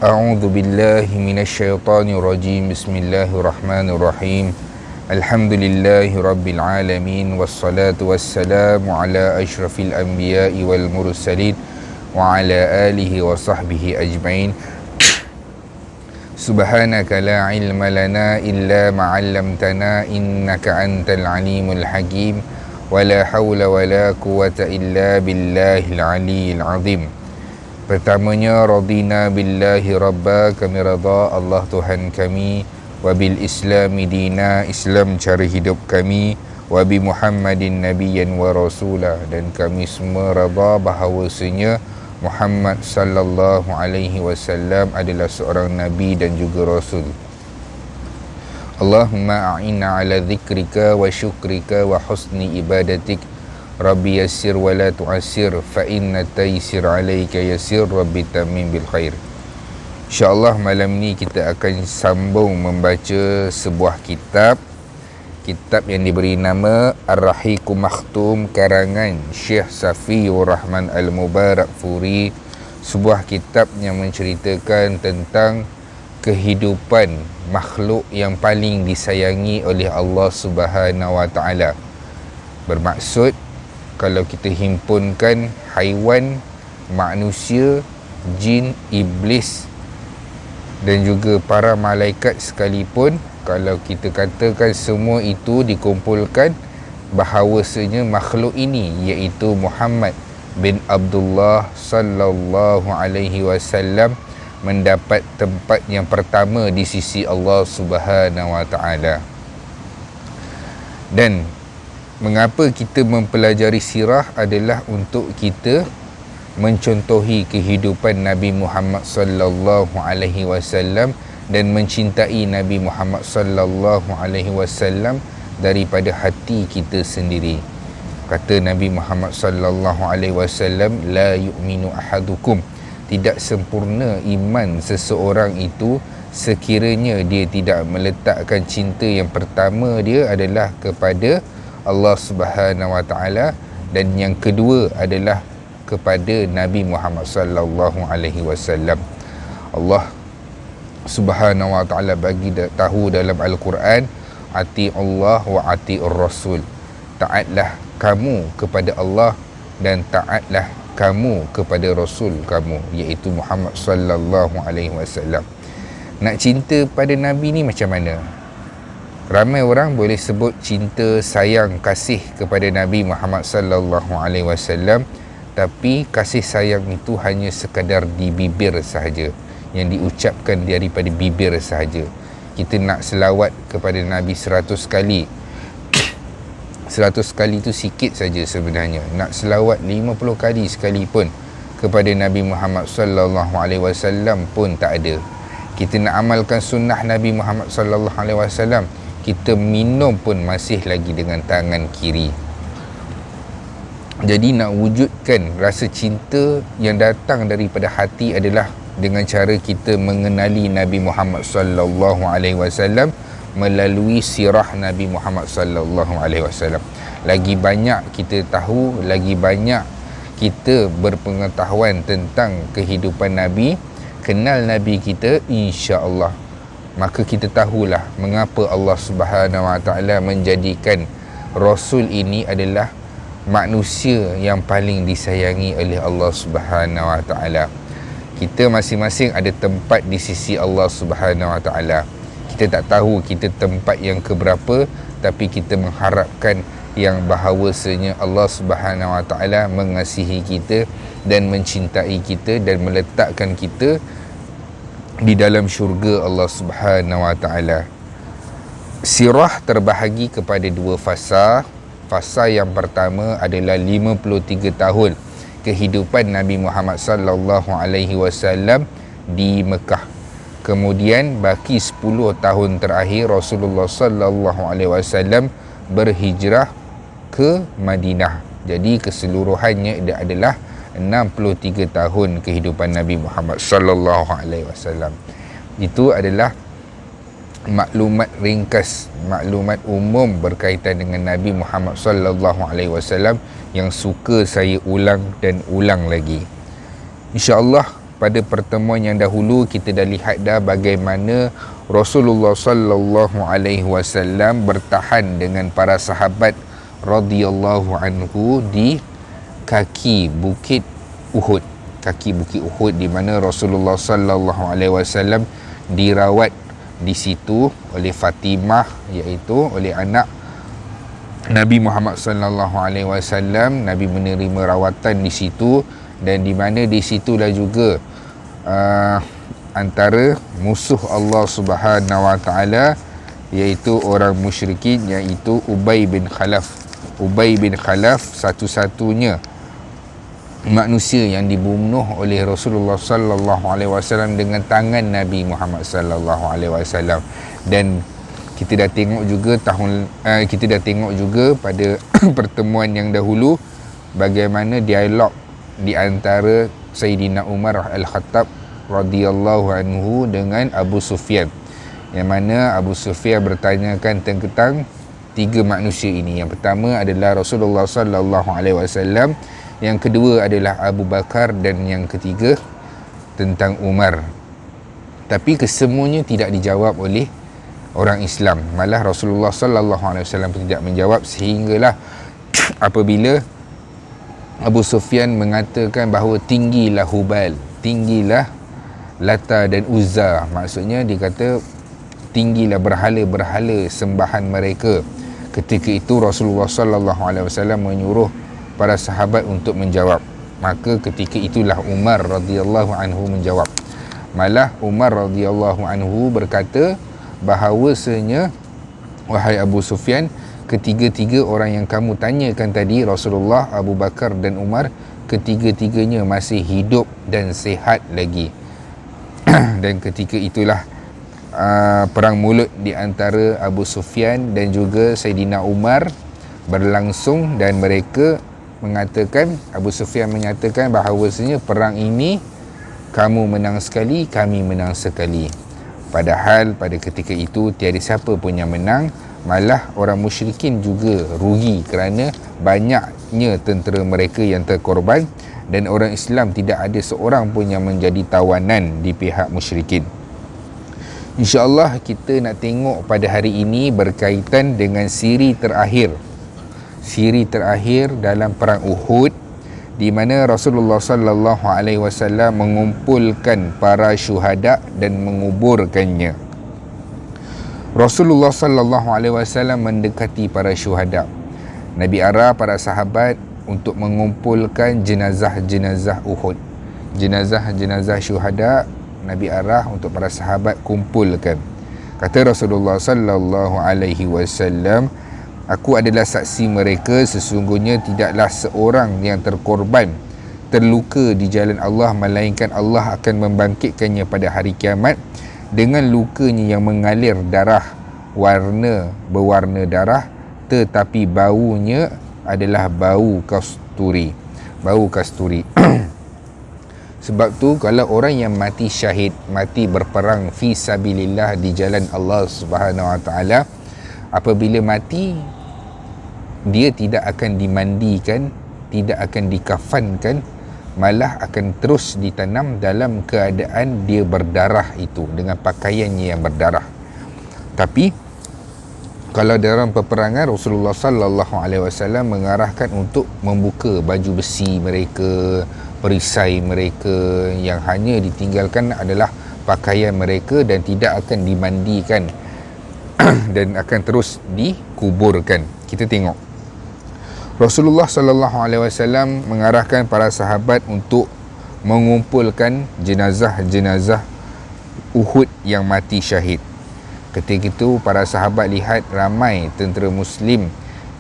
A'udzu billahi minasyaitonir rajim. Bismillahirrahmanirrahim. Alhamdulillahi rabbil alamin wassalatu wassalamu ala asyrafil anbiya'i wal mursalin wa ala alihi wa sahbihi ajmain. Subhanaka la ilma lana illa ma 'allamtana innaka antal alimul hakim. Wa la haula wa la quwwata illa billahil aliyyil azim. Pertamanya, radina billahi rabba, kami rada Allah Tuhan kami, wa bil islami dina, Islam cara hidup kami, wa bi Muhammadin nabiyyan wa rasula, dan kami semua rada bahawasanya Muhammad sallallahu alaihi wasallam adalah seorang nabi dan juga rasul. Allahumma a'inna ala dzikrika wa syukrika wa husni ibadatik. Rabbi yassir wa la tu'assir, fa inna taysir alayka yassir, Rabbi tamim bil khair. InsyaAllah malam ni kita akan sambung membaca sebuah kitab yang diberi nama Ar-Rahiqu Makhtum, karangan Syekh Safiyur Rahman Al-Mubarakfuri. Sebuah kitab yang menceritakan tentang kehidupan makhluk yang paling disayangi oleh Allah Subhanahu Wa Ta'ala. Bermaksud, kalau kita himpunkan haiwan, manusia, jin, iblis dan juga para malaikat sekalipun, kalau kita katakan semua itu dikumpulkan, bahawasanya makhluk ini iaitu Muhammad bin Abdullah sallallahu alaihi wasallam mendapat tempat yang pertama di sisi Allah Subhanahu Wa Ta'ala. Dan mengapa kita mempelajari sirah adalah untuk kita mencontohi kehidupan Nabi Muhammad sallallahu alaihi wasallam dan mencintai Nabi Muhammad sallallahu alaihi wasallam daripada hati kita sendiri. Kata Nabi Muhammad sallallahu alaihi wasallam, la yu'minu ahadukum, tidak sempurna iman seseorang itu sekiranya dia tidak meletakkan cinta yang pertama dia adalah kepada Allah Subhanahu Wa Ta'ala, dan yang kedua adalah kepada Nabi Muhammad sallallahu alaihi wasallam. Allah Subhanahu Wa Ta'ala bagi tahu dalam Al-Quran, ati Allah wa atiur Rasul, taatlah kamu kepada Allah dan taatlah kamu kepada Rasul kamu, iaitu Muhammad sallallahu alaihi wasallam. Nak cinta pada Nabi ni macam mana? Ramai orang boleh sebut cinta, sayang, kasih kepada Nabi Muhammad sallallahu alaihi wasallam, tapi kasih sayang itu hanya sekadar di bibir sahaja, yang diucapkan daripada bibir sahaja. Kita nak selawat kepada Nabi 100 kali. 100 kali itu sikit saja sebenarnya. Nak selawat 50 kali sekalipun kepada Nabi Muhammad sallallahu alaihi wasallam pun tak ada. Kita nak amalkan sunnah Nabi Muhammad sallallahu alaihi wasallam, kita minum pun masih lagi dengan tangan kiri. Jadi nak wujudkan rasa cinta yang datang daripada hati adalah dengan cara kita mengenali Nabi Muhammad sallallahu alaihi wasallam melalui sirah Nabi Muhammad sallallahu alaihi wasallam. Lagi banyak kita tahu, lagi banyak kita berpengetahuan tentang kehidupan Nabi, kenal Nabi kita, insya-Allah, maka kita tahulah mengapa Allah Subhanahu Wa Ta'ala menjadikan Rasul ini adalah manusia yang paling disayangi oleh Allah Subhanahu Wa Ta'ala. Kita masing-masing ada tempat di sisi Allah Subhanahu Wa Ta'ala. Kita tak tahu kita tempat yang keberapa, tapi kita mengharapkan yang bahawasanya Allah Subhanahu Wa Ta'ala mengasihi kita dan mencintai kita dan meletakkan kita di dalam syurga Allah Subhanahu Wa Ta'ala. Sirah terbahagi kepada dua fasa. Fasa yang pertama adalah 53 tahun kehidupan Nabi Muhammad sallallahu alaihi wasallam di Mekah. Kemudian baki 10 tahun terakhir Rasulullah sallallahu alaihi wasallam berhijrah ke Madinah. Jadi keseluruhannya dia adalah 63 tahun kehidupan Nabi Muhammad sallallahu alaihi wasallam. Itu adalah maklumat ringkas, maklumat umum berkaitan dengan Nabi Muhammad sallallahu alaihi wasallam yang suka saya ulang dan ulang lagi. InsyaAllah pada pertemuan yang dahulu kita dah lihat dah bagaimana Rasulullah sallallahu alaihi wasallam bertahan dengan para sahabat radhiyallahu anhu di kaki bukit Uhud. Kaki bukit Uhud, di mana Rasulullah sallallahu alaihi wasallam dirawat di situ oleh Fatimah, iaitu oleh anak Nabi Muhammad sallallahu alaihi wasallam. Nabi menerima rawatan di situ, dan di mana di situlah juga antara musuh Allah Subhanahu wa taala, iaitu orang musyrikin, iaitu Ubay bin Khalaf. Ubay bin Khalaf satu-satunya manusia yang dibunuh oleh Rasulullah sallallahu alaihi wasallam dengan tangan Nabi Muhammad sallallahu alaihi wasallam. Dan kita dah tengok juga pada pertemuan yang dahulu bagaimana dialog di antara Sayyidina Umar Al-Khattab radhiyallahu anhu dengan Abu Sufyan, yang mana Abu Sufyan bertanyakan tentang tiga manusia ini. Yang pertama adalah Rasulullah sallallahu alaihi wasallam, yang kedua adalah Abu Bakar, dan yang ketiga tentang Umar. Tapi kesemuanya tidak dijawab oleh orang Islam. Malah Rasulullah sallallahu alaihi wasallam tidak menjawab, sehinggalah apabila Abu Sufyan mengatakan bahawa tinggilah Hubal, tinggilah Lata dan Uzza. Maksudnya dia kata tinggilah berhala-berhala sembahan mereka. Ketika itu Rasulullah sallallahu alaihi wasallam menyuruh para sahabat untuk menjawab. Maka ketika itulah Umar radhiyallahu anhu menjawab. Malah Umar radhiyallahu anhu berkata bahawasanya, wahai Abu Sufyan, ketiga-tiga orang yang kamu tanyakan tadi, Rasulullah, Abu Bakar dan Umar, ketiga-tiganya masih hidup dan sihat lagi. Dan ketika itulah perang mulut di antara Abu Sufyan dan juga Sayyidina Umar berlangsung, dan mereka mengatakan, Abu Sufyan menyatakan bahawasanya perang ini kamu menang sekali, kami menang sekali. Padahal pada ketika itu tiada siapa pun yang menang, malah orang musyrikin juga rugi kerana banyaknya tentera mereka yang terkorban, dan orang Islam tidak ada seorang pun yang menjadi tawanan di pihak musyrikin. InsyaAllah kita nak tengok pada hari ini berkaitan dengan siri terakhir dalam perang Uhud, di mana Rasulullah sallallahu alaihi wasallam mengumpulkan para syuhada dan menguburkannya. Rasulullah sallallahu alaihi wasallam mendekati para syuhada. Nabi arah para sahabat untuk mengumpulkan jenazah-jenazah Uhud. Jenazah-jenazah syuhada Nabi arah untuk para sahabat kumpulkan. Kata Rasulullah sallallahu alaihi wasallam, aku adalah saksi mereka, sesungguhnya tidaklah seorang yang terkorban, terluka di jalan Allah, melainkan Allah akan membangkitkannya pada hari kiamat dengan lukanya yang mengalir darah, berwarna darah, tetapi baunya adalah bau kasturi. Sebab tu kalau orang yang mati syahid, mati berperang fi sabilillah di jalan Allah Subhanahu wa taala, apabila mati dia tidak akan dimandikan, tidak akan dikafankan, malah akan terus ditanam dalam keadaan dia berdarah itu, dengan pakaiannya yang berdarah. Tapi kalau dalam peperangan, Rasulullah sallallahu alaihi wasallam mengarahkan untuk membuka baju besi mereka, perisai mereka, yang hanya ditinggalkan adalah pakaian mereka dan tidak akan dimandikan dan akan terus dikuburkan. Kita tengok Rasulullah sallallahu alaihi wasallam mengarahkan para sahabat untuk mengumpulkan jenazah-jenazah Uhud yang mati syahid. Ketika itu para sahabat lihat ramai tentera muslim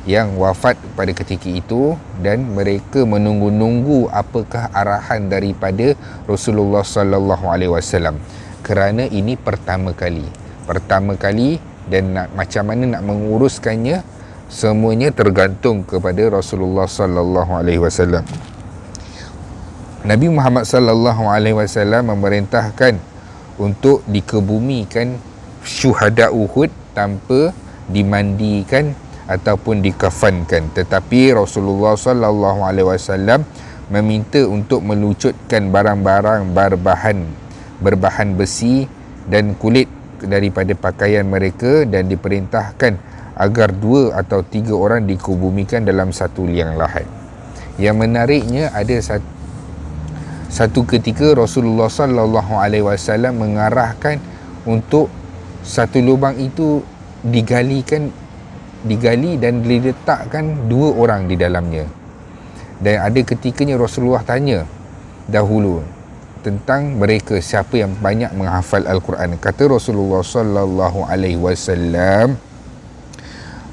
yang wafat pada ketika itu, dan mereka menunggu-nunggu apakah arahan daripada Rasulullah sallallahu alaihi wasallam, kerana ini pertama kali dan macam mana nak menguruskannya, semuanya tergantung kepada Rasulullah sallallahu alaihi wasallam. Nabi Muhammad sallallahu alaihi wasallam memerintahkan untuk dikebumikan syuhada Uhud tanpa dimandikan ataupun dikafankan, tetapi Rasulullah sallallahu alaihi wasallam meminta untuk melucutkan barang-barang berbahan besi dan kulit daripada pakaian mereka, dan diperintahkan agar 2 atau 3 orang dikubumikan dalam satu liang lahat. Yang menariknya, ada satu ketika Rasulullah sallallahu alaihi wasallam mengarahkan untuk satu lubang itu digali dan diletakkan 2 orang di dalamnya. Dan ada ketikanya Rasulullah tanya dahulu tentang mereka, siapa yang banyak menghafal Al-Quran. Kata Rasulullah sallallahu alaihi wasallam,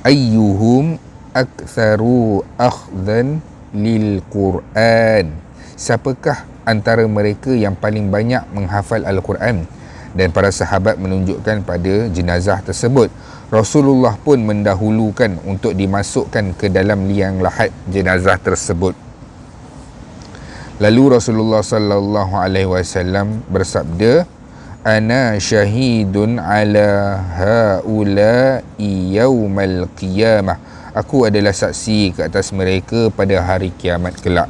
ayyuhum aktsaru akhdhan lil Quran. Siapakah antara mereka yang paling banyak menghafal Al-Quran? Dan para sahabat menunjukkan pada jenazah tersebut. Rasulullah pun mendahulukan untuk dimasukkan ke dalam liang lahat jenazah tersebut. Lalu Rasulullah sallallahu alaihi wasallam bersabda, ana syahidun ala haula'i yaumal qiyamah. Aku adalah saksi ke atas mereka pada hari kiamat kelak.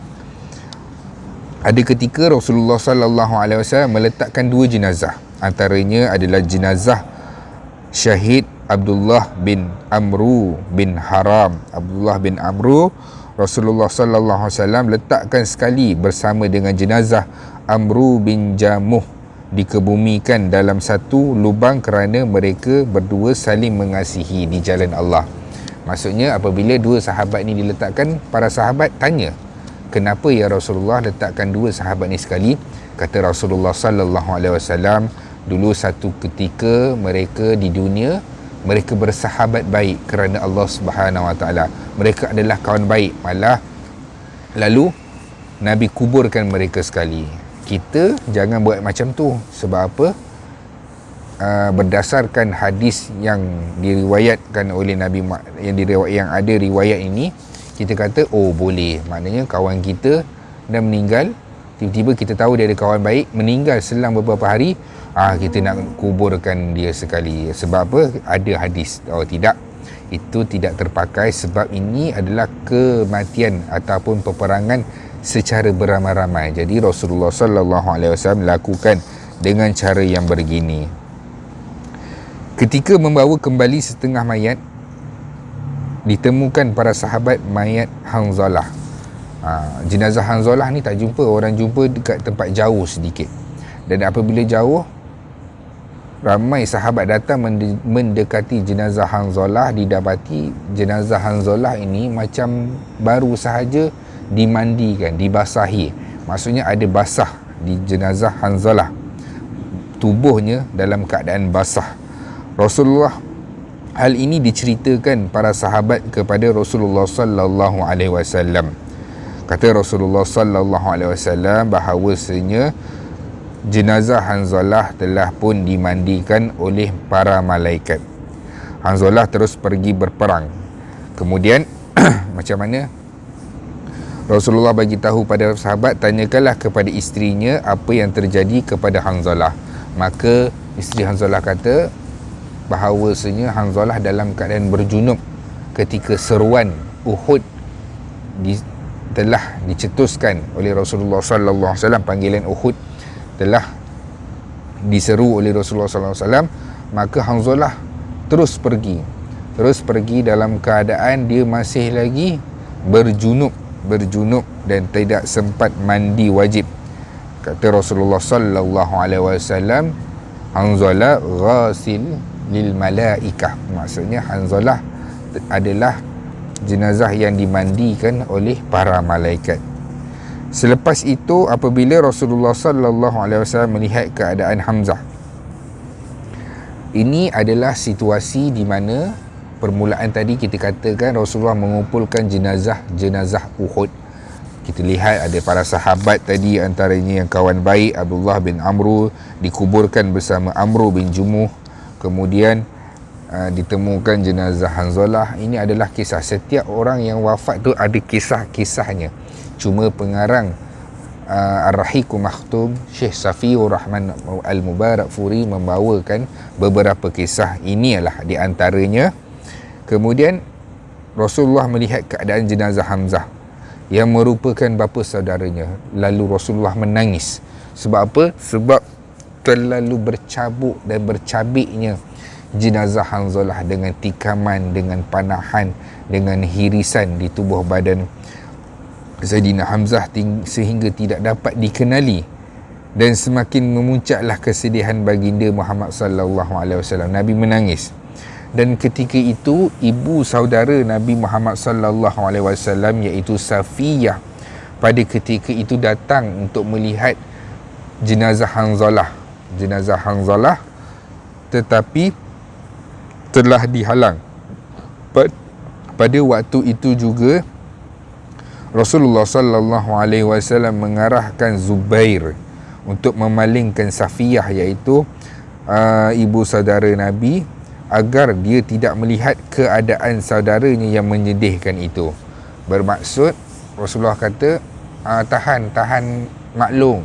Ada ketika Rasulullah sallallahu alaihi wasallam meletakkan 2 jenazah. Antaranya adalah jenazah syahid Abdullah bin Amru bin Haram. Abdullah bin Amru, Rasulullah sallallahu alaihi wasallam letakkan sekali bersama dengan jenazah Amru bin Jamuh, dikebumikan dalam satu lubang kerana mereka berdua saling mengasihi di jalan Allah. Maksudnya apabila 2 sahabat ni diletakkan, para sahabat tanya, kenapa ya Rasulullah letakkan 2 sahabat ni sekali? Kata Rasulullah sallallahu alaihi wasallam, dulu satu ketika mereka di dunia, mereka bersahabat baik kerana Allah Subhanahu Wa Taala. Mereka adalah kawan baik. Malah lalu Nabi kuburkan mereka sekali. Kita jangan buat macam tu. Sebab apa? Berdasarkan hadis yang diriwayatkan oleh Nabi, yang ada riwayat ini, kita kata oh boleh. Maknanya kawan kita dah meninggal, tiba-tiba kita tahu dia ada kawan baik meninggal selang beberapa hari, kita nak kuburkan dia sekali. Sebab apa? Ada hadis. Oh tidak, itu tidak terpakai, sebab ini adalah kematian ataupun peperangan secara beramai-ramai. Jadi Rasulullah sallallahu alaihi wasallam lakukan dengan cara yang begini. Ketika membawa kembali setengah mayat, ditemukan para sahabat mayat Hanzalah. Jenazah Hanzalah ni tak jumpa, orang jumpa dekat tempat jauh sedikit. Dan apabila jauh, ramai sahabat datang mendekati jenazah Hanzalah, didapati jenazah Hanzalah ini macam baru sahaja dimandikan, dibasahi. Maksudnya ada basah di jenazah Hanzalah, tubuhnya dalam keadaan basah. Rasulullah, hal ini diceritakan para sahabat kepada Rasulullah sallallahu alaihi wasallam. Kata Rasulullah sallallahu alaihi wasallam bahawasanya jenazah Hanzalah telah pun dimandikan oleh para malaikat. Hanzalah terus pergi berperang. Kemudian macam mana? Rasulullah bagi tahu pada sahabat, tanyakanlah kepada isterinya apa yang terjadi kepada Hanzalah. Maka isteri Hanzalah kata bahawasanya Hanzalah dalam keadaan berjunub ketika seruan Uhud telah dicetuskan oleh Rasulullah sallallahu alaihi wasallam. Panggilan Uhud telah diseru oleh Rasulullah sallallahu alaihi wasallam. Maka Hanzalah terus pergi dalam keadaan dia masih lagi berjunub dan tidak sempat mandi wajib. Kata Rasulullah sallallahu alaihi wasallam, Hanzalah ghasil lil malaikah. Maksudnya Hanzalah adalah jenazah yang dimandikan oleh para malaikat. Selepas itu, apabila Rasulullah sallallahu alaihi wasallam melihat keadaan Hamzah, ini adalah situasi di mana permulaan tadi kita katakan Rasulullah mengumpulkan jenazah Uhud. Kita lihat ada para sahabat tadi, antaranya yang kawan baik Abdullah bin Amru dikuburkan bersama Amru bin Jumuh. Kemudian ditemukan jenazah Hanzalah. Ini adalah kisah. Setiap orang yang wafat tu ada kisah-kisahnya. Cuma pengarang Ar-Rahiqul Maktum, Syekh Safiur Rahman Al-Mubarak Furi membawakan beberapa kisah. Ini adalah di antaranya. Kemudian Rasulullah melihat keadaan jenazah Hamzah. yang merupakan bapa saudaranya. Lalu Rasulullah menangis. Sebab apa? Sebab terlalu bercabuk dan bercabiknya jenazah Hanzalah dengan tikaman, dengan panahan, dengan hirisan di tubuh badan Sayyidina Hamzah sehingga tidak dapat dikenali, dan semakin memuncaklah kesedihan baginda Muhammad sallallahu alaihi wasallam. Nabi menangis. Dan ketika itu ibu saudara Nabi Muhammad sallallahu alaihi wasallam iaitu Safiyah pada ketika itu datang untuk melihat jenazah Hanzalah, tetapi telah dihalang. Pada waktu itu juga Rasulullah sallallahu alaihi wasallam mengarahkan Zubair untuk memalingkan Safiyah iaitu ibu saudara Nabi agar dia tidak melihat keadaan saudaranya yang menyedihkan itu. Bermaksud Rasulullah kata tahan maklum,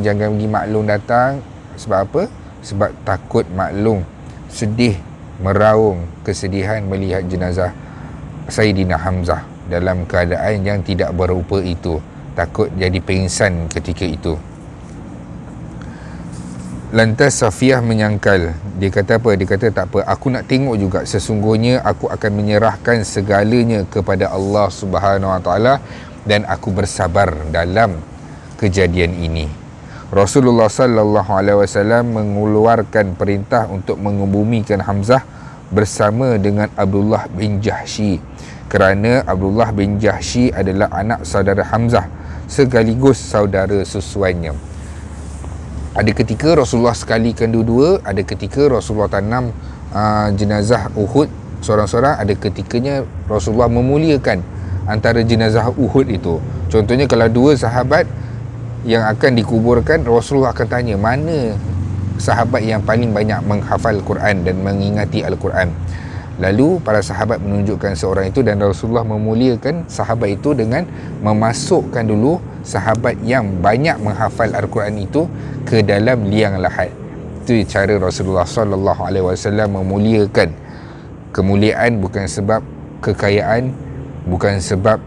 jangan bagi maklum datang. Sebab apa? Sebab takut maklum sedih, meraung kesedihan melihat jenazah Sayyidina Hamzah dalam keadaan yang tidak berupa itu. Takut jadi pingsan ketika itu. Lantas Safiyah menyangkal. Dia kata apa? Dia kata tak apa, aku nak tengok juga. Sesungguhnya aku akan menyerahkan segalanya kepada Allah Subhanahu Wa Taala dan aku bersabar dalam kejadian ini. Rasulullah sallallahu alaihi wasallam mengeluarkan perintah untuk mengebumikan Hamzah bersama dengan Abdullah bin Jahsy, kerana Abdullah bin Jahsy adalah anak saudara Hamzah sekaligus saudara susuannya. Ada ketika Rasulullah sekalikan dua-dua, ada ketika Rasulullah tanam jenazah Uhud seorang-seorang, ada ketikanya Rasulullah memuliakan antara jenazah Uhud itu. Contohnya kalau dua sahabat yang akan dikuburkan, Rasulullah akan tanya mana sahabat yang paling banyak menghafal Quran dan mengingati Al-Quran. Lalu para sahabat menunjukkan seorang itu dan Rasulullah memuliakan sahabat itu dengan memasukkan dulu sahabat yang banyak menghafal Al-Quran itu ke dalam liang lahat. Itu cara Rasulullah sallallahu alaihi wasallam memuliakan. Kemuliaan bukan sebab kekayaan, bukan sebab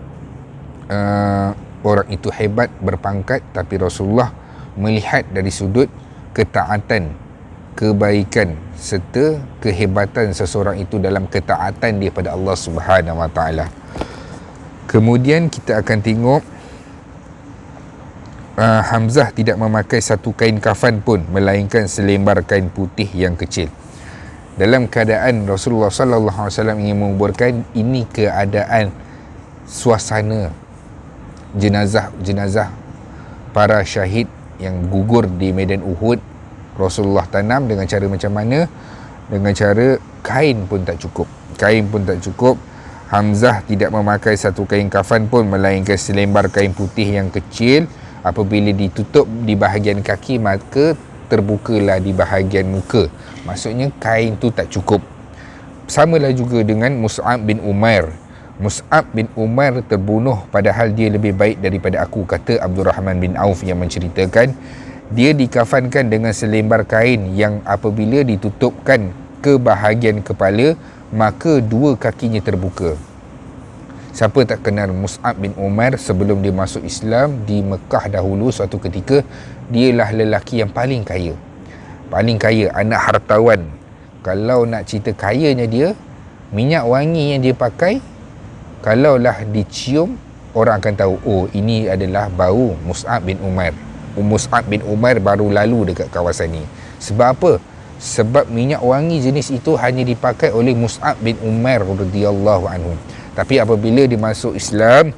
orang itu hebat berpangkat, tapi Rasulullah melihat dari sudut ketaatan, kebaikan serta kehebatan seseorang itu dalam ketaatan dia pada Allah Subhanahu Wa Taala. Kemudian kita akan tengok Hamzah tidak memakai satu kain kafan pun, melainkan selembar kain putih yang kecil. Dalam keadaan Rasulullah sallallahu alaihi wasallam ingin menguburkan, ini keadaan suasana jenazah para syahid yang gugur di medan Uhud. Rasulullah tanam dengan cara macam mana? Dengan cara kain pun tak cukup. Hamzah tidak memakai satu kain kafan pun, melainkan selembar kain putih yang kecil. Apabila ditutup di bahagian kaki, maka terbukalah di bahagian muka. Maksudnya kain tu tak cukup. Samalah juga dengan Mus'ab bin Umair. Mus'ab bin Umair terbunuh padahal dia lebih baik daripada aku, kata Abdurrahman bin Auf yang menceritakan. Dia dikafankan dengan selembar kain yang apabila ditutupkan ke bahagian kepala, maka dua kakinya terbuka. Siapa tak kenal Mus'ab bin Umair sebelum dia masuk Islam di Mekah dahulu? Suatu ketika dialah lelaki yang paling kaya, anak hartawan. Kalau nak cerita kayanya dia, minyak wangi yang dia pakai, kalaulah dicium, orang akan tahu, oh ini adalah bau Mus'ab bin Umair. Mus'ab bin Umair baru lalu dekat kawasan ni. Sebab apa? Sebab minyak wangi jenis itu hanya dipakai oleh Mus'ab bin Umair radhiyallahu anhu. Tapi apabila dia masuk Islam,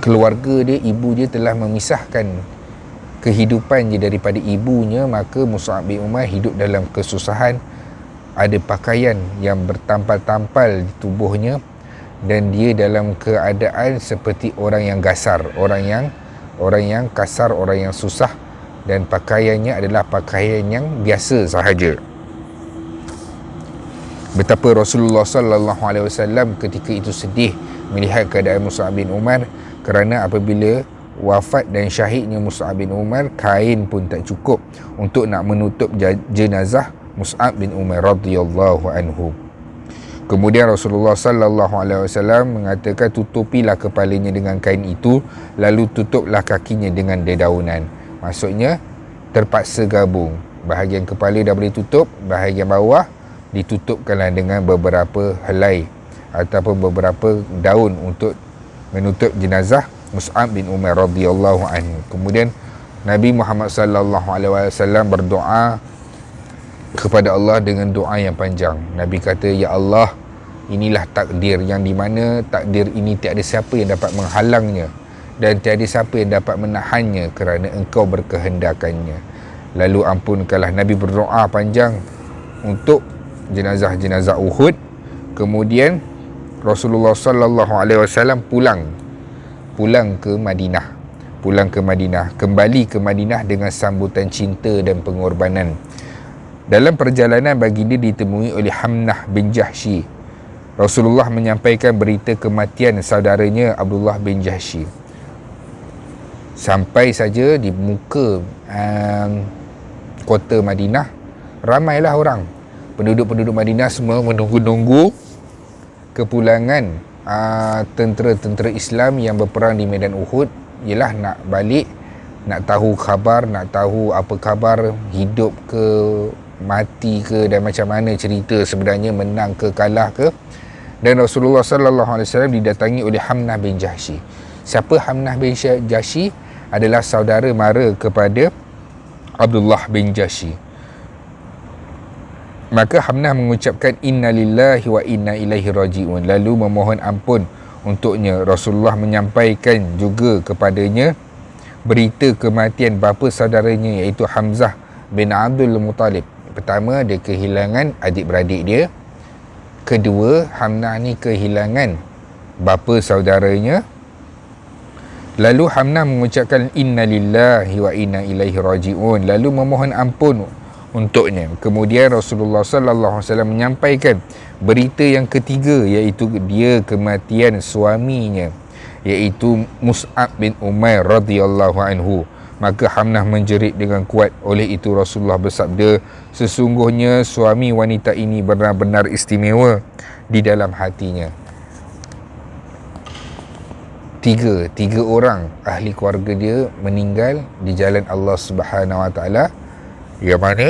keluarga dia, ibu dia telah memisahkan kehidupan dia daripada ibunya, maka Mus'ab bin Umair hidup dalam kesusahan. Ada pakaian yang bertampal-tampal di tubuhnya dan dia dalam keadaan seperti orang yang gasar, orang yang kasar, orang yang susah, dan pakaiannya adalah pakaian yang biasa sahaja. Betapa Rasulullah sallallahu alaihi wasallam ketika itu sedih melihat keadaan Mus'ab bin Umair, kerana apabila wafat dan syahidnya Mus'ab bin Umair, kain pun tak cukup untuk nak menutup jenazah Mus'ab bin Umair radhiyallahu anhu. Kemudian Rasulullah sallallahu alaihi wasallam mengatakan, tutupilah kepalanya dengan kain itu, lalu tutuplah kakinya dengan dedaunan. Maksudnya terpaksa gabung. Bahagian kepala dah boleh tutup, bahagian bawah ditutupkanlah dengan beberapa helai ataupun beberapa daun untuk menutup jenazah Mus'ab bin Umair radhiyallahu anhu. Kemudian Nabi Muhammad sallallahu alaihi wasallam berdoa kepada Allah dengan doa yang panjang. Nabi kata, ya Allah, inilah takdir yang di mana takdir ini tiada siapa yang dapat menghalangnya dan tiada siapa yang dapat menahannya kerana engkau berkehendakannya. Lalu ampunkanlah. Nabi berdoa panjang untuk jenazah-jenazah Uhud. Kemudian Rasulullah sallallahu alaihi wasallam pulang ke Madinah, kembali ke Madinah dengan sambutan cinta dan pengorbanan. Dalam perjalanan baginda ditemui oleh Hamnah bin Jahsy. Rasulullah menyampaikan berita kematian saudaranya Abdullah bin Jahsy. Sampai saja di muka kota Madinah, ramailah orang. Penduduk-penduduk Madinah semua menunggu-nunggu kepulangan tentera-tentera Islam yang berperang di medan Uhud. Ialah nak balik, nak tahu khabar, nak tahu apa khabar, hidup ke, mati ke, dan macam mana cerita sebenarnya, menang ke, kalah ke. Dan Rasulullah sallallahu alaihi wasallam didatangi oleh Hamnah bin Jahsy. Siapa Hamnah bin Jahsy? Adalah saudara mara kepada Abdullah bin Jahsy. Maka Hamnah mengucapkan inna lillahi wa inna ilaihi raji'un, lalu memohon ampun untuknya. Rasulullah menyampaikan juga kepadanya berita kematian bapa saudaranya, iaitu Hamzah bin Abdul Muttalib. Pertama, dia kehilangan adik-beradik dia. Kedua, Hamnah ni kehilangan bapa saudaranya. Lalu Hamnah mengucapkan inna lillahi wa inna ilaihi raji'un, lalu memohon ampun untuknya. Kemudian Rasulullah sallallahu alaihi wasallam menyampaikan berita yang ketiga, iaitu dia kematian suaminya, iaitu Mus'ab bin Umair radhiyallahu anhu. Maka Hamnah menjerit dengan kuat. Oleh itu Rasulullah bersabda, sesungguhnya suami wanita ini benar-benar istimewa di dalam hatinya. Tiga orang ahli keluarga dia meninggal di jalan Allah Subhanahu Wa Taala. Yang mana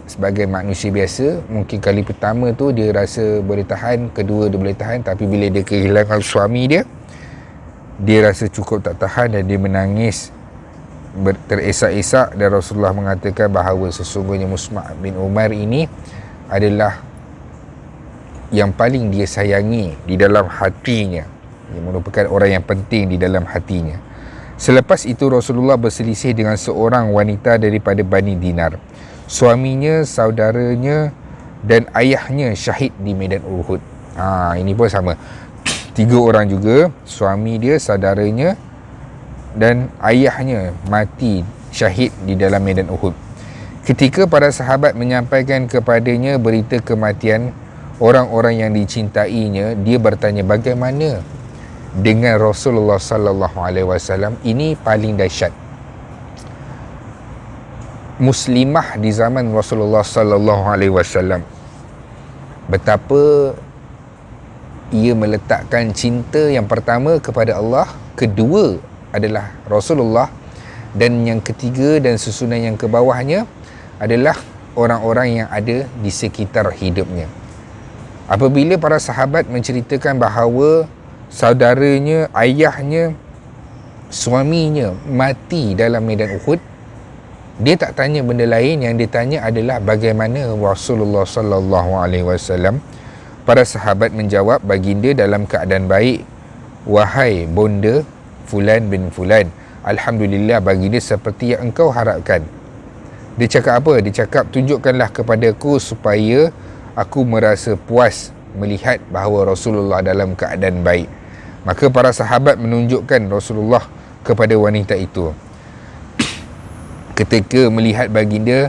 sebagai manusia biasa, mungkin kali pertama tu dia rasa boleh tahan, kedua dia boleh tahan, tapi bila dia kehilangan suami dia rasa cukup tak tahan dan dia menangis teresak-esak. Dan Rasulullah mengatakan bahawa sesungguhnya Mus'ab bin Umair ini adalah yang paling dia sayangi di dalam hatinya, yang merupakan orang yang penting di dalam hatinya. Selepas itu Rasulullah berselisih dengan seorang wanita daripada Bani Dinar. Suaminya, saudaranya dan ayahnya syahid di medan Uhud. Ini pun sama. 3 orang juga, suami dia, saudaranya dan ayahnya mati syahid di dalam medan Uhud. Ketika para sahabat menyampaikan kepadanya berita kematian orang-orang yang dicintainya, dia bertanya, bagaimana dengan Rasulullah sallallahu alaihi wasallam? Ini paling dahsyat. Muslimah di zaman Rasulullah sallallahu alaihi wasallam, betapa ia meletakkan cinta yang pertama kepada Allah, kedua adalah Rasulullah, dan yang ketiga dan susunan yang ke bawahnya adalah orang-orang yang ada di sekitar hidupnya. Apabila para sahabat menceritakan bahawa saudaranya, ayahnya, suaminya mati dalam medan Uhud, dia tak tanya benda lain. Yang dia tanya adalah bagaimana Rasulullah sallallahu alaihi wasallam. Para sahabat menjawab, baginda dalam keadaan baik, wahai bonda Fulan bin Fulan, alhamdulillah baginda seperti yang engkau harapkan. Dia cakap apa? Dia cakap, tunjukkanlah kepadaku supaya aku merasa puas melihat bahawa Rasulullah dalam keadaan baik. Maka para sahabat menunjukkan Rasulullah kepada wanita itu. Ketika melihat baginda,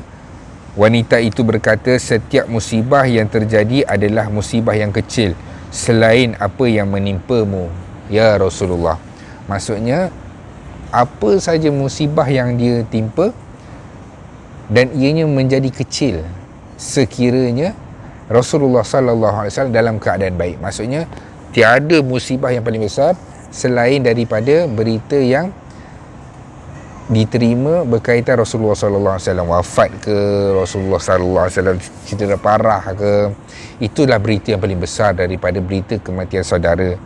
wanita itu berkata, setiap musibah yang terjadi adalah musibah yang kecil selain apa yang menimpamu, ya Rasulullah. Maksudnya, apa saja musibah yang dia timpa dan ianya menjadi kecil sekiranya Rasulullah sallallahu alaihi wasallam dalam keadaan baik. Maksudnya tiada musibah yang paling besar selain daripada berita yang diterima berkaitan Rasulullah sallallahu alaihi wasallam wafat ke, Rasulullah sallallahu alaihi wasallam cedera parah ke. Itulah berita yang paling besar daripada berita kematian saudara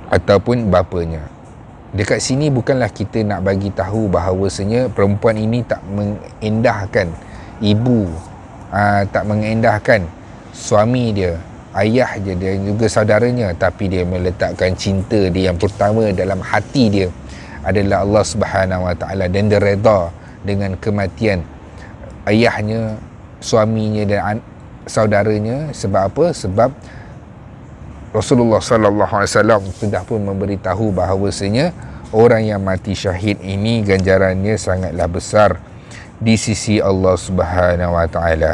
ataupun bapanya. Dekat sini bukanlah kita nak bagi tahu bahawasanya perempuan ini tak mengendahkan ibu, tak mengendahkan suami dia, ayah dia dan juga saudaranya, tapi dia meletakkan cinta dia yang pertama dalam hati dia adalah Allah Subhanahu Wa Taala, dan dia redha dengan kematian ayahnya, suaminya dan saudaranya. Sebab apa? Sebab Rasulullah sallallahu alaihi wasallam sudah pun memberitahu bahawasanya orang yang mati syahid ini ganjarannya sangatlah besar di sisi Allah Subhanahu Wa Taala.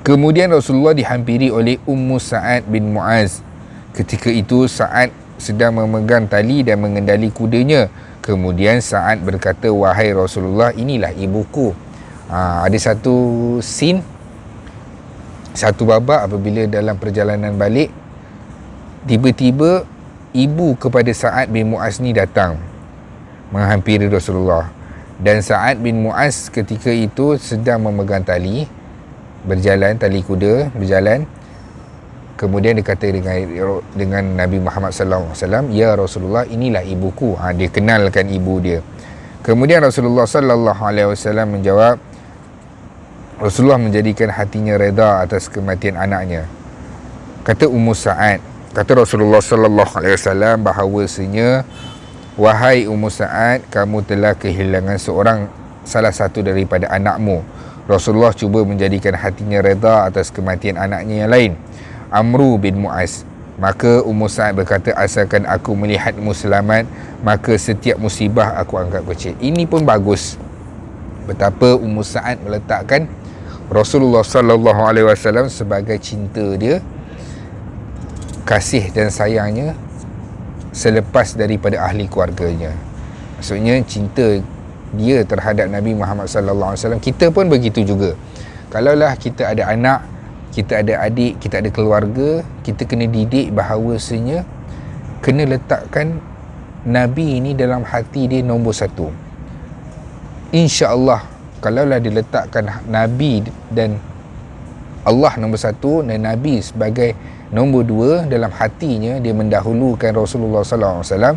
Kemudian Rasulullah dihampiri oleh Ummu Sa'ad bin Mu'az. Ketika itu Sa'ad sedang memegang tali dan mengendali kudanya. Kemudian Sa'ad berkata, "Wahai Rasulullah, inilah ibuku." Ada satu scene, satu babak apabila dalam perjalanan balik, tiba-tiba ibu kepada Sa'ad bin Mu'az ni datang menghampiri Rasulullah, dan Sa'ad bin Mu'az ketika itu sedang memegang tali, berjalan, tali kuda berjalan. Kemudian dia kata dengan Nabi Muhammad sallallahu alaihi wasallam, "Ya Rasulullah, inilah ibuku." Dia kenalkan ibu dia. Kemudian Rasulullah sallallahu alaihi wasallam menjawab, Rasulullah menjadikan hatinya reda atas kematian anaknya. Kata Ummu Sa'ad, kata Rasulullah sallallahu alaihi wasallam bahawasanya, "Wahai Ummu Sa'ad, kamu telah kehilangan salah satu daripada anakmu." Rasulullah cuba menjadikan hatinya reda atas kematian anaknya yang lain, Amru bin Mu'az. Maka Ummu Sa'ad berkata, "Asalkan aku melihatmu selamat, maka setiap musibah aku anggap kecil." Ini pun bagus, betapa Ummu Sa'ad meletakkan Rasulullah sallallahu alaihi wasallam sebagai cinta dia, kasih dan sayangnya selepas daripada ahli keluarganya. Maksudnya cinta dia terhadap Nabi Muhammad sallallahu alaihi wasallam. Kita pun begitu juga. Kalaulah kita ada anak, kita ada adik, kita ada keluarga, kita kena didik bahawasanya kena letakkan Nabi ini dalam hati dia nombor satu. InsyaAllah kalaulah diletakkan Nabi dan Allah nombor satu dan Nabi sebagai nombor dua dalam hatinya, dia mendahulukan Rasulullah sallallahu alaihi wasallam,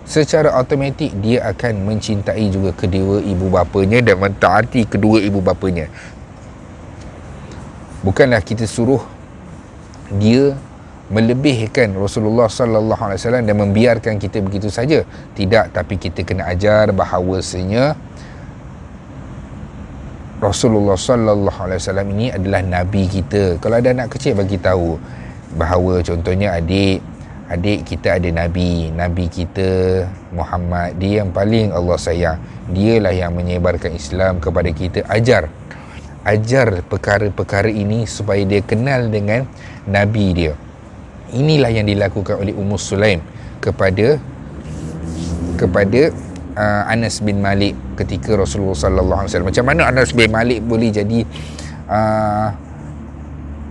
secara automatik dia akan mencintai juga kedua ibu bapanya dan mentaati kedua ibu bapanya. Bukanlah kita suruh dia melebihkan Rasulullah sallallahu alaihi wasallam dan membiarkan kita begitu saja. Tidak, tapi kita kena ajar bahawasanya Rasulullah sallallahu alaihi wasallam ini adalah nabi kita. Kalau ada anak kecil, bagi tahu bahawa contohnya adik kita ada nabi kita Muhammad, dia yang paling Allah sayang, dialah yang menyebarkan Islam kepada kita. Ajar perkara-perkara ini supaya dia kenal dengan nabi dia. Inilah yang dilakukan oleh Ummu Sulaim kepada Anas bin Malik ketika Rasulullah sallallahu alaihi wasallam. Macam mana Anas bin Malik boleh jadi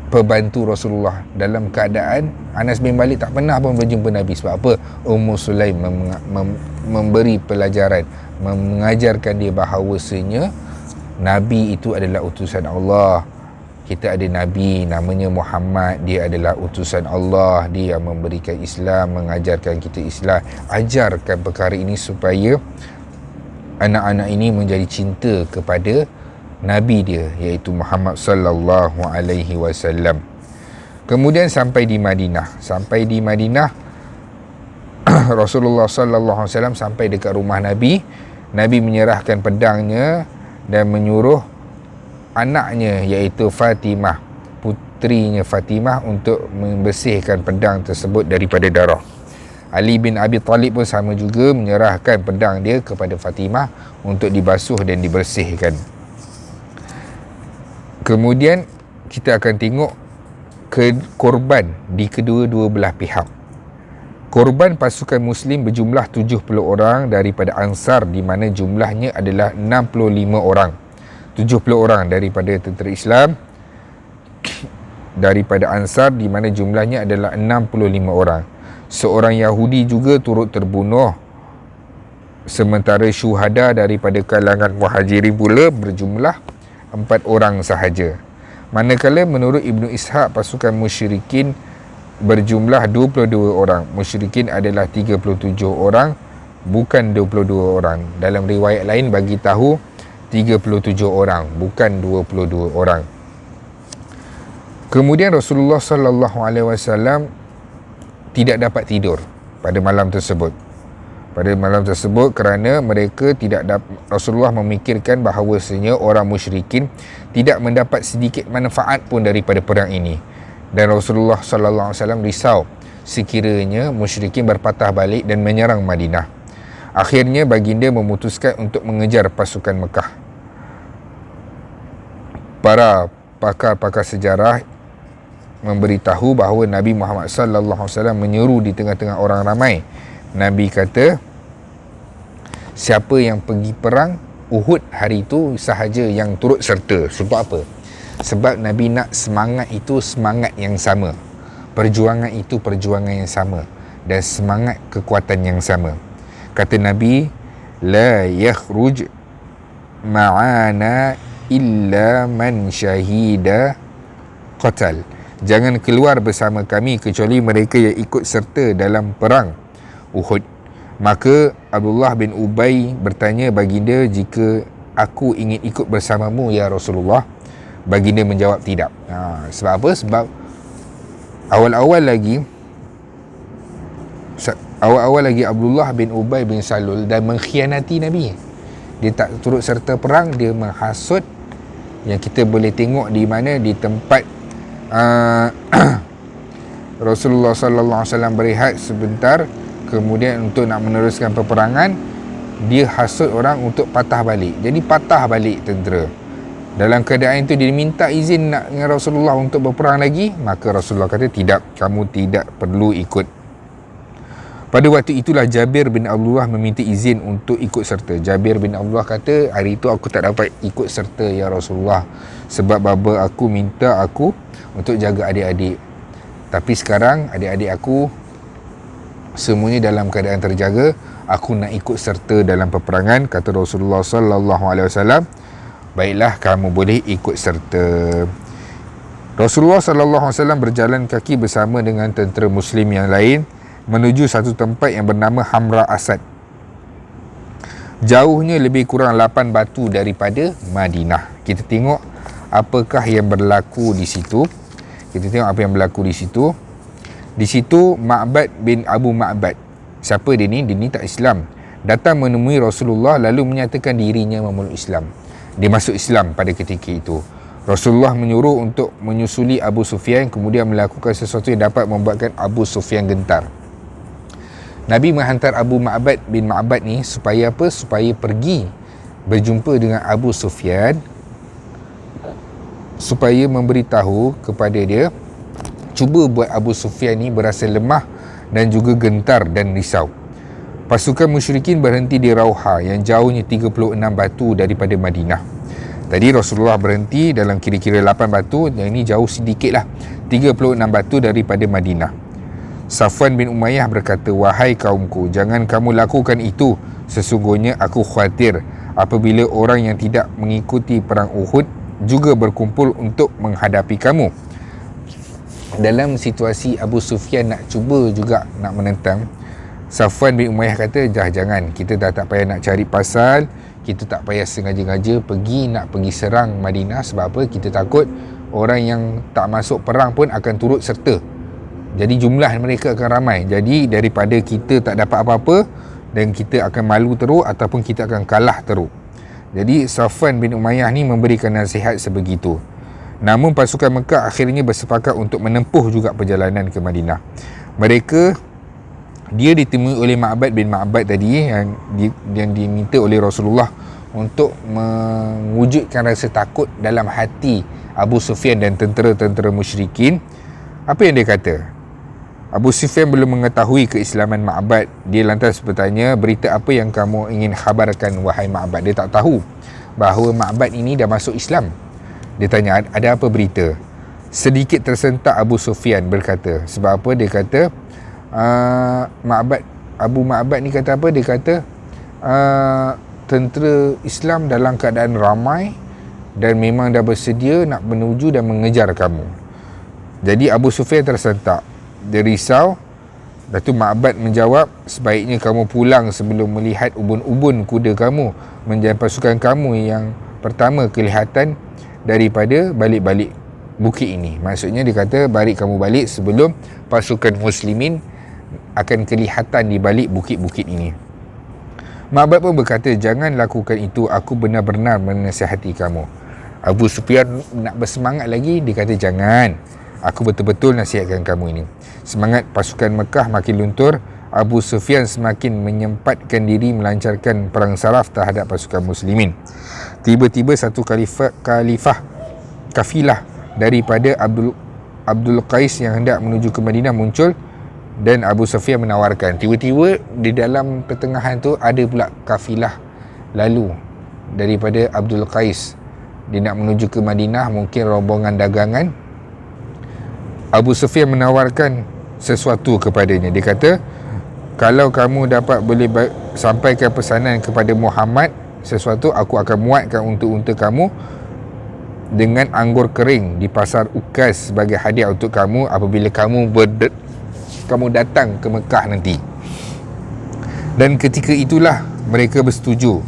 pembantu Rasulullah dalam keadaan Anas bin Malik tak pernah pun berjumpa Nabi? Sebab apa? Ummu Sulaim memberi pelajaran, mengajarkan dia bahawasanya Nabi itu adalah utusan Allah. Kita ada Nabi namanya Muhammad, dia adalah utusan Allah, dia yang memberikan Islam, mengajarkan kita Islam. Ajarkan perkara ini supaya anak-anak ini menjadi cinta kepada Nabi dia, iaitu Muhammad sallallahu alaihi wasallam. Kemudian sampai di Madinah. Rasulullah sallallahu alaihi wasallam sampai dekat rumah Nabi. Nabi menyerahkan pedangnya dan menyuruh anaknya iaitu Fatimah, putrinya Fatimah, untuk membersihkan pedang tersebut daripada darah. Ali bin Abi Talib pun sama juga, menyerahkan pedang dia kepada Fatimah untuk dibasuh dan dibersihkan. Kemudian kita akan tengok korban di kedua-dua belah pihak. Korban pasukan Muslim berjumlah 70 orang daripada Ansar, di mana jumlahnya adalah 65 orang. 70 orang daripada tentera Islam daripada Ansar, di mana jumlahnya adalah 65 orang. Seorang Yahudi juga turut terbunuh. Sementara syuhada daripada kalangan Muhajirin pula berjumlah 4 orang sahaja. Manakala menurut Ibnu Ishaq, pasukan musyrikin berjumlah 22 orang. Musyrikin adalah 37 orang, bukan 22 orang. Dalam riwayat lain bagi tahu 37 orang, bukan 22 orang. Kemudian Rasulullah sallallahu alaihi wasallam tidak dapat tidur pada malam tersebut. Kerana mereka tidak Rasulullah memikirkan bahawasanya orang musyrikin tidak mendapat sedikit manfaat pun daripada perang ini. Dan Rasulullah sallallahu alaihi wasallam risau sekiranya musyrikin berpatah balik dan menyerang Madinah. Akhirnya baginda memutuskan untuk mengejar pasukan Mekah. Para pakar-pakar sejarah memberitahu bahawa Nabi Muhammad sallallahu alaihi wasallam menyeru di tengah-tengah orang ramai. Nabi kata, siapa yang pergi perang Uhud hari itu sahaja yang turut serta. Sebab apa? Sebab Nabi nak semangat itu semangat yang sama, perjuangan itu perjuangan yang sama, dan semangat kekuatan yang sama. Kata Nabi, la yakhruj ma'ana illa man syahida qatal. Jangan keluar bersama kami kecuali mereka yang ikut serta dalam perang Uhud. Maka Abdullah bin Ubay bertanya baginda, jika aku ingin ikut bersamamu ya Rasulullah? Baginda menjawab tidak. Sebab apa? Sebab awal-awal lagi Abdullah bin Ubay bin Salul dan mengkhianati Nabi. Dia tak turut serta perang, dia menghasut. Yang kita boleh tengok di mana, di tempat Rasulullah sallallahu alaihi wasallam berehat sebentar, kemudian untuk nak meneruskan peperangan, dia hasut orang untuk patah balik. Jadi patah balik tentera. Dalam keadaan itu dia minta izin nak dengan Rasulullah untuk berperang lagi. Maka Rasulullah kata, tidak, kamu tidak perlu ikut. Pada waktu itulah Jabir bin Abdullah meminta izin untuk ikut serta. Jabir bin Abdullah kata, hari itu aku tak dapat ikut serta ya Rasulullah, sebab bapa aku minta aku untuk jaga adik-adik. Tapi sekarang adik-adik aku semuanya dalam keadaan terjaga, aku nak ikut serta dalam peperangan. Kata Rasulullah sallallahu alaihi wasallam, baiklah, kamu boleh ikut serta. Rasulullah sallallahu alaihi wasallam berjalan kaki bersama dengan tentera muslim yang lain menuju satu tempat yang bernama Hamra Asad. Jauhnya lebih kurang 8 batu daripada Madinah. Kita tengok apakah yang berlaku di situ. Di situ Ma'bad bin Abu Ma'bad. Siapa dia ni? Dia ni tak Islam. Datang menemui Rasulullah lalu menyatakan dirinya memeluk Islam. Dia masuk Islam pada ketika itu. Rasulullah menyuruh untuk menyusuli Abu Sufyan, kemudian melakukan sesuatu yang dapat membuatkan Abu Sufyan gentar. Nabi menghantar Abu Ma'bad bin Ma'bad ni supaya apa? Supaya pergi berjumpa dengan Abu Sufyan, supaya memberitahu kepada dia, cuba buat Abu Sufyan ni berasa lemah dan juga gentar dan risau. Pasukan musyrikin berhenti di Rauha yang jauhnya 36 batu daripada Madinah. Tadi Rasulullah berhenti dalam kira-kira 8 batu, yang ini jauh sedikit lah, 36 batu daripada Madinah. Safwan bin Umayyah berkata, wahai kaumku, jangan kamu lakukan itu. Sesungguhnya aku khawatir apabila orang yang tidak mengikuti perang Uhud juga berkumpul untuk menghadapi kamu. Dalam situasi Abu Sufyan nak cuba juga nak menentang, Safwan bin Umayyah kata, jangan, kita dah tak payah nak cari pasal, kita tak payah sengaja-ngaja nak pergi serang Madinah. Sebab apa? Kita takut orang yang tak masuk perang pun akan turut serta. Jadi jumlah mereka akan ramai. Jadi daripada kita tak dapat apa-apa dan kita akan malu teruk ataupun kita akan kalah teruk. Jadi Safwan bin Umayyah ni memberikan nasihat sebegitu. Namun pasukan Mekah akhirnya bersepakat untuk menempuh juga perjalanan ke Madinah. Dia ditemui oleh Ma'bad bin Ma'bad tadi yang diminta oleh Rasulullah untuk mewujudkan rasa takut dalam hati Abu Sufyan dan tentera-tentera musyrikin. Apa yang dia kata? Abu Sufyan belum mengetahui keislaman Ma'bad. Dia lantas bertanya, berita apa yang kamu ingin khabarkan wahai Ma'bad? Dia tak tahu bahawa Ma'bad ini dah masuk Islam. Dia tanya, ada apa berita? sedikit tersentak Abu Sufyan berkata. Sebab apa? Dia kata Abu Ma'bad ni kata apa? Dia kata tentera Islam dalam keadaan ramai dan memang dah bersedia nak menuju dan mengejar kamu. Jadi Abu Sufyan tersentak, dia risau. Datuk Ma'bad menjawab, sebaiknya kamu pulang sebelum melihat ubun-ubun kuda kamu menjadi pasukan kamu yang pertama kelihatan daripada balik-balik bukit ini. Maksudnya dia kata, balik kamu balik sebelum pasukan muslimin akan kelihatan di balik bukit-bukit ini. Ma'bad pun berkata, jangan lakukan itu, aku benar-benar menasihati kamu. Abu Sufyan nak bersemangat lagi, dia kata, jangan, aku betul-betul nasihatkan kamu ini. Semangat pasukan Mekah makin luntur. Abu Sufyan semakin menyempatkan diri melancarkan perang saraf terhadap pasukan muslimin. Tiba-tiba satu kafilah daripada Abdul Qais yang hendak menuju ke Madinah muncul, dan Abu Sufyan menawarkan. Tiba-tiba di dalam pertengahan tu ada pula kafilah lalu daripada Abdul Qais. Dia nak menuju ke Madinah, mungkin rombongan dagangan. Abu Sufyan menawarkan sesuatu kepadanya. Dia kata, kalau kamu dapat boleh sampaikan pesanan kepada Muhammad sesuatu, aku akan muatkan untuk unta kamu dengan anggur kering di pasar Ukaz sebagai hadiah untuk kamu apabila kamu datang ke Mekah nanti. Dan ketika itulah mereka bersetuju.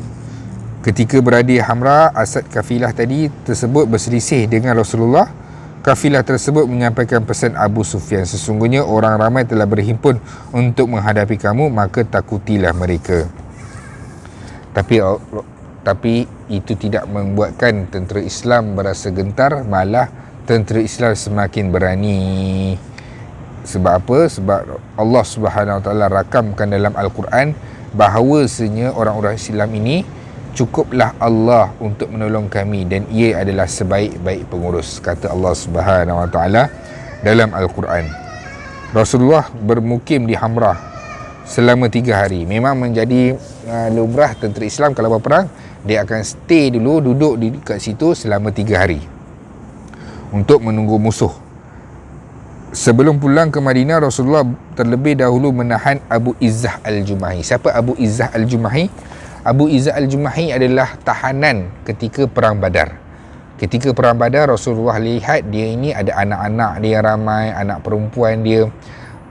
Ketika berada di Hamra, asad kafilah tadi tersebut berselisih dengan Rasulullah. Kafilah tersebut menyampaikan pesan Abu Sufyan, sesungguhnya orang ramai telah berhimpun untuk menghadapi kamu, maka takutilah mereka. Tapi itu tidak membuatkan tentera Islam berasa gentar, malah tentera Islam semakin berani. Sebab apa? Sebab Allah Subhanahu Wa Taala rakamkan dalam Al-Quran bahawasanya orang-orang Islam ini cukuplah Allah untuk menolong kami dan ia adalah sebaik-baik pengurus, kata Allah Subhanahu Wa Taala dalam Al-Quran. Rasulullah bermukim di Hamrah selama 3 hari. Memang menjadi lumrah tentera Islam kalau berperang, dia akan stay dulu, duduk kat situ selama 3 hari untuk menunggu musuh. Sebelum pulang ke Madinah, Rasulullah terlebih dahulu menahan Abu Izzah Al-Jumahi. Siapa Abu Izzah Al-Jumahi? Abu Izzah Al-Jumahi adalah tahanan ketika Perang Badar. Ketika Perang Badar, Rasulullah lihat dia ini ada anak-anak dia ramai, anak perempuan dia,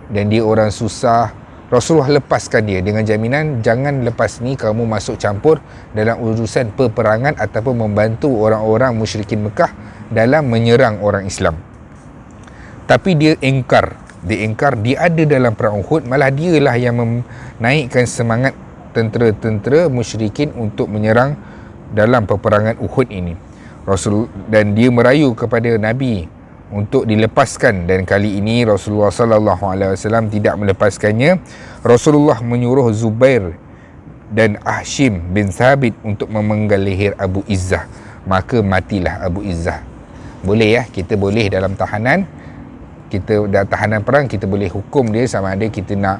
dan dia orang susah. Rasulullah lepaskan dia dengan jaminan, jangan lepas ni kamu masuk campur dalam urusan peperangan ataupun membantu orang-orang musyrikin Mekah dalam menyerang orang Islam. Tapi dia ingkar, dia ada dalam Perang Uhud, malah dialah yang menaikkan semangat tentera-tentera musyrikin untuk menyerang dalam peperangan Uhud ini. Dan dia merayu kepada Nabi untuk dilepaskan, dan kali ini Rasulullah sallallahu alaihi wasallam tidak melepaskannya. Rasulullah menyuruh Zubair dan Hashim bin Thabit untuk memenggal leher Abu Izzah. Maka matilah Abu Izzah. Boleh ya, kita boleh dalam tahanan, kita dah tahanan perang, kita boleh hukum dia sama ada kita nak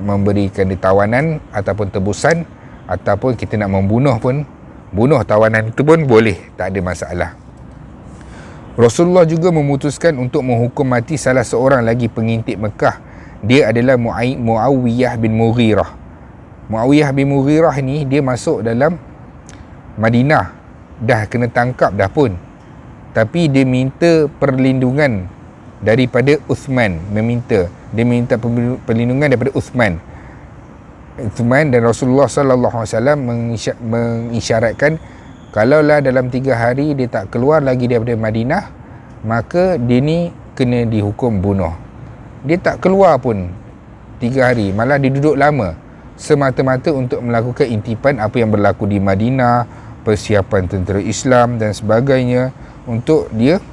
memberikan dia tawanan ataupun tebusan, ataupun kita nak membunuh pun, bunuh tawanan itu pun boleh, tak ada masalah. Rasulullah juga memutuskan untuk menghukum mati salah seorang lagi pengintip Mekah. Dia adalah Muawiyah bin Mughirah. Muawiyah bin Mughirah ni dia masuk dalam Madinah, dah kena tangkap dah pun, tapi dia minta perlindungan daripada Uthman. Dia minta perlindungan daripada Uthman, dan Rasulullah sallallahu alaihi wasallam mengisyaratkan kalaulah dalam 3 hari dia tak keluar lagi daripada Madinah, maka dia ni kena dihukum bunuh. Dia tak keluar pun 3 hari, malah dia duduk lama, semata-mata untuk melakukan intipan apa yang berlaku di Madinah, persiapan tentera Islam dan sebagainya, untuk dia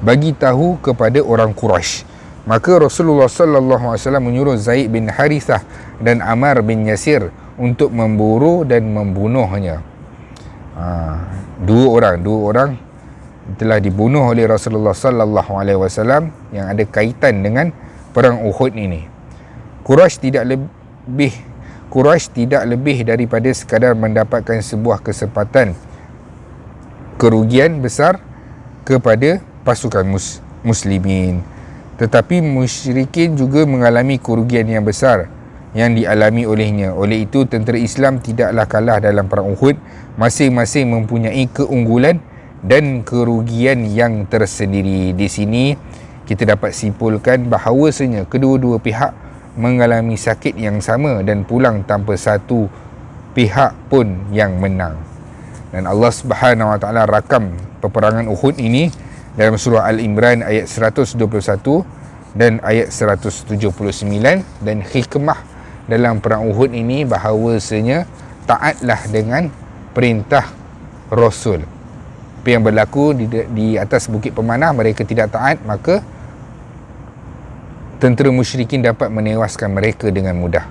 bagi tahu kepada orang Quraisy. Maka Rasulullah sallallahu alaihi wasallam menyuruh Zaid bin Harithah dan Ammar bin Yasir untuk memburu dan membunuhnya. Dua orang telah dibunuh oleh Rasulullah sallallahu alaihi wasallam yang ada kaitan dengan perang Uhud ini. Quraisy tidak lebih daripada sekadar mendapatkan sebuah kesempatan kerugian besar kepada pasukan muslimin. Tetapi musyrikin juga mengalami kerugian yang besar yang dialami olehnya. Oleh itu, tentera Islam tidaklah kalah dalam perang Uhud. Masing-masing mempunyai keunggulan dan kerugian yang tersendiri. Di sini kita dapat simpulkan bahawasanya kedua-dua pihak mengalami sakit yang sama dan pulang tanpa satu pihak pun yang menang. Dan Allah Subhanahu Wa Taala rakam peperangan Uhud ini dalam surah Al-Imran ayat 121 dan ayat 179. Dan hikmah dalam perang Uhud ini bahawasanya taatlah dengan perintah Rasul. Apa yang berlaku di atas Bukit Pemanah, mereka tidak taat, maka tentera musyrikin dapat menewaskan mereka dengan mudah.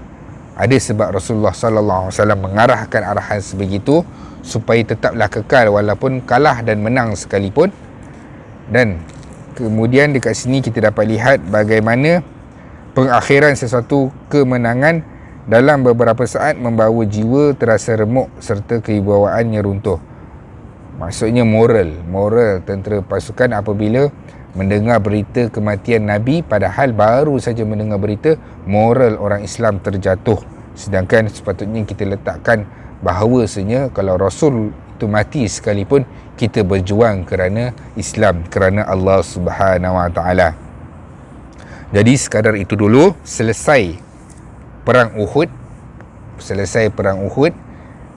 Ada sebab Rasulullah sallallahu alaihi wasallam mengarahkan arahan sebegitu supaya tetaplah kekal walaupun kalah dan menang sekalipun. Dan kemudian dekat sini kita dapat lihat bagaimana pengakhiran sesuatu kemenangan dalam beberapa saat membawa jiwa terasa remuk serta kewibawaannya runtuh. Maksudnya moral tentera pasukan apabila mendengar berita kematian Nabi, padahal baru saja mendengar berita, moral orang Islam terjatuh. Sedangkan sepatutnya kita letakkan bahawasanya kalau Rasul itu mati sekalipun, kita berjuang kerana Islam, kerana Allah Subhanahu Wa Taala. Jadi sekadar itu dulu. Selesai perang Uhud,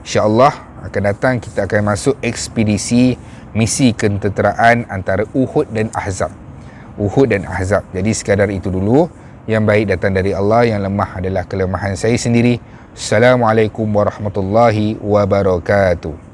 insya-Allah akan datang kita akan masuk ekspedisi misi kententeraan antara Uhud dan Ahzab. Jadi sekadar itu dulu. Yang baik datang dari Allah, yang lemah adalah kelemahan saya sendiri. Assalamualaikum warahmatullahi wabarakatuh.